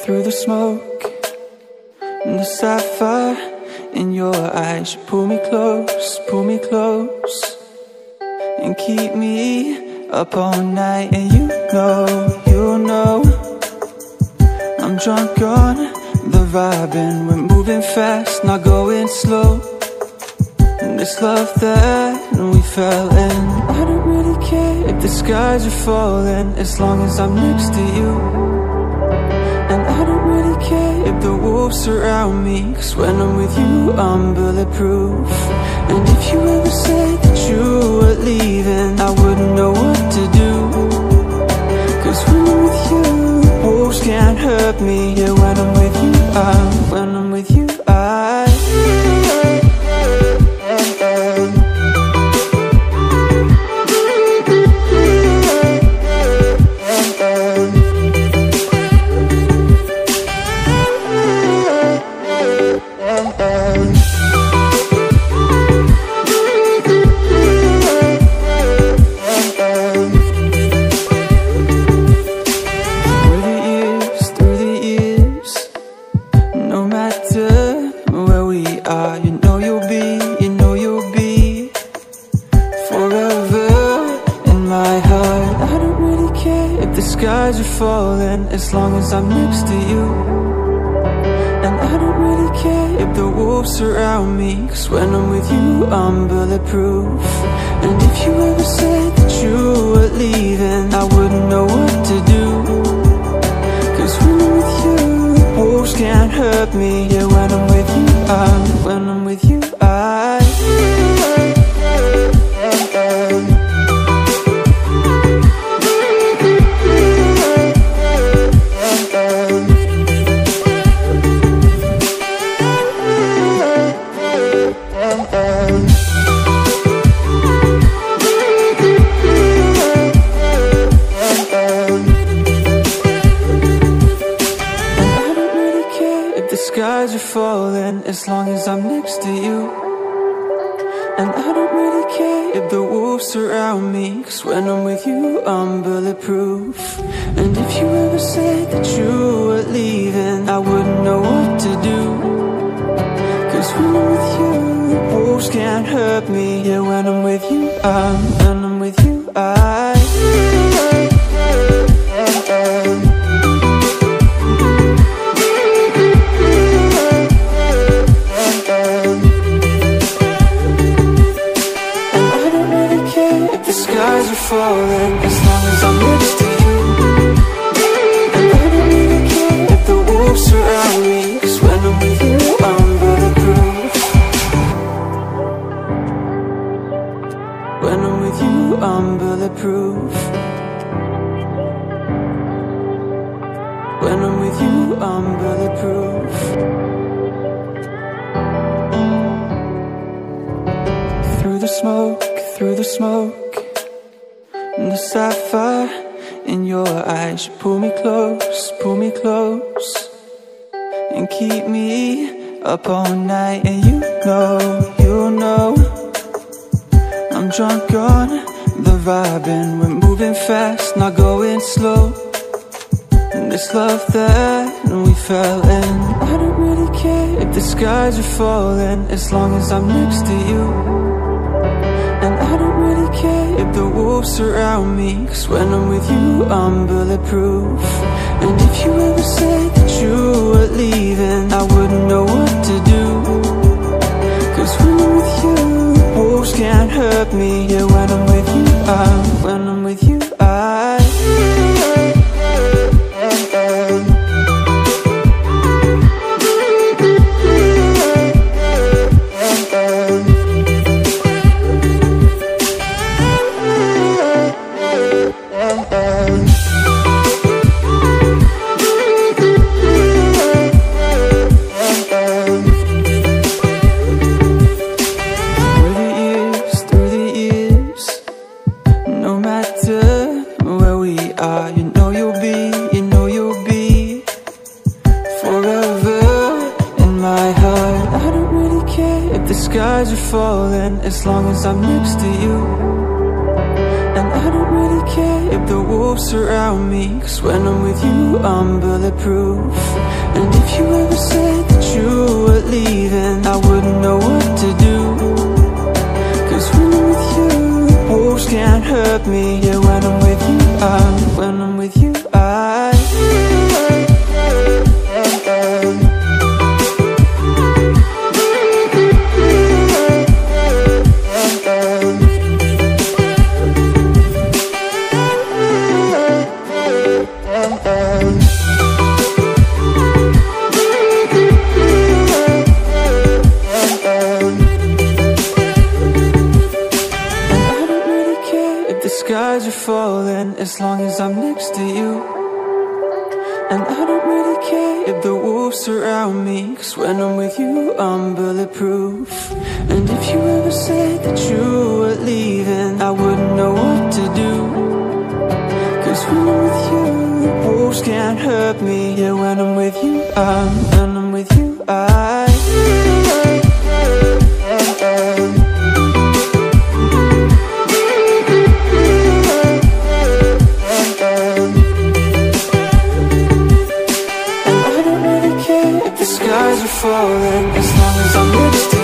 Through the smoke, and the sapphire in your eyes. You pull me close, and keep me up all night. And you know, I'm drunk on the vibe, and we're moving fast, not going slow. And this love that we fell in, I don't really care if the skies are falling, as long as I'm next to you. And I don't really care if the wolves surround me, 'cause when I'm with you, I'm bulletproof. And if you ever said that you were leaving, I wouldn't know what to do, 'cause when I'm with you, wolves can't hurt me. Yeah, when I'm with you, when I'm with you, as long as I'm next to you. And I don't really care if the wolves surround me, 'cause when I'm with you, I'm bulletproof. And if you ever said that you were leaving, I wouldn't know what to do, 'cause when I'm with you, wolves can't hurt me. Yeah, when I'm with you, when I'm with you, as long as I'm next to you. And I don't really care if the wolves surround me, 'cause when I'm with you, I'm bulletproof. And if you ever said that you were leaving, I wouldn't know what to do, 'cause when I'm with you, wolves can't hurt me. Yeah, when I'm with you, when I'm with you, falling, as long as I'm next to you. And I don't really care if the wolves surround me, 'cause when I'm with you, I'm bulletproof. When I'm with you, I'm bulletproof. When I'm with you, I'm bulletproof. Through the smoke, and the sapphire in your eyes. You pull me close, and keep me up all night. And you know, I'm drunk on the vibe, and we're moving fast, not going slow. And this love that we fell in, I don't really care if the skies are falling, as long as I'm next to you. And I don't really care if the wolves surround me, 'cause when I'm with you, I'm bulletproof. And if you ever said that you were leaving, I wouldn't know what to do, 'cause when I'm with you, wolves can't hurt me. Yeah, when I'm with you, when I'm with you, skies are falling as long as I'm next to you. And I don't really care if the wolves surround me, 'cause when I'm with you, I'm bulletproof. And if you ever said that you were leaving, I wouldn't know what to do. 'Cause when I'm with you, wolves can't hurt me. Yeah, when I'm with you, when I'm with you, skies are falling as long as I'm next to you. And I don't really care if the wolves surround me, 'cause when I'm with you, I'm bulletproof. And if you ever said that you were leaving, I wouldn't know what to do. 'Cause when I'm with you, wolves can't hurt me. Yeah, when I'm with you, when I'm with you, skies are falling as long as I'm next to you.